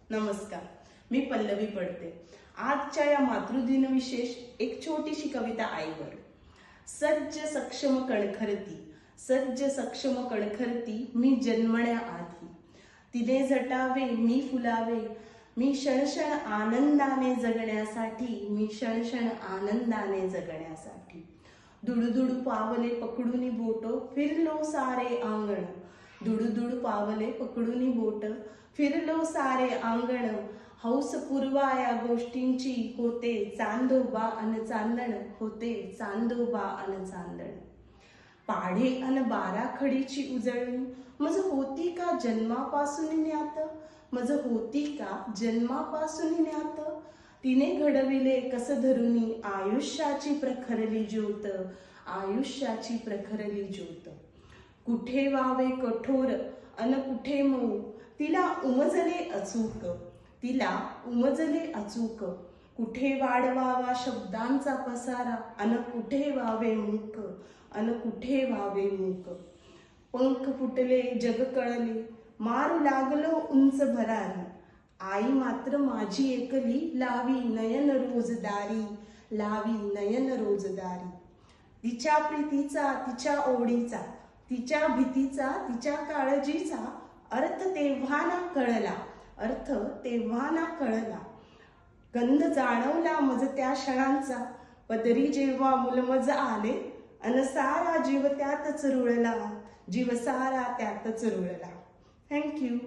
नमस्कार, मी पल्लवी पडते. आजच्या या मातृदिन विशेष एक छोटीशी कविता आईवर. सज्ज सक्षम कणखरती मी जन्मण्याआधी. तिने झटावे मी फुलावे, मी क्षणक्षण आनंदाने जगण्यासाठी. दुडुदुडू पावले पकडूनी बोट फिरलो सारे आंगण. दुडुदुडू पावले पकडूनी बोट फिरलो सारे आंगण. हौस पूर्वा या गोष्टींची होते चांदोबा अन चांदण. पाढे अन बाराखडीची उजळणी मज होती का जन्मापासून न्यात. तिने घडविले कस धरुनी आयुष्याची प्रखरली ज्योत. कुठे वावे कठोर अन कुठे मऊ, तिला उमजले अचूक. कुठे वाढवावा शब्दांचा पसारा अन कुठे वावे मूक. पंख फुटले जग कळले, मारू लागलो उंच भरारी. आई मात्र माझी एकली लावी नयन रोजदारी. तिच्या प्रीतीचा, तिच्या ओढीचा, तिच्या भीतीचा, तिच्या काळजीचा अर्थ तेव्हा ना कळला. गंध जाणवला मज त्या क्षणांचा, पदरी जेव्हा मुलमज आले अन सारा जीव त्यातच रुळला. थँक्यू.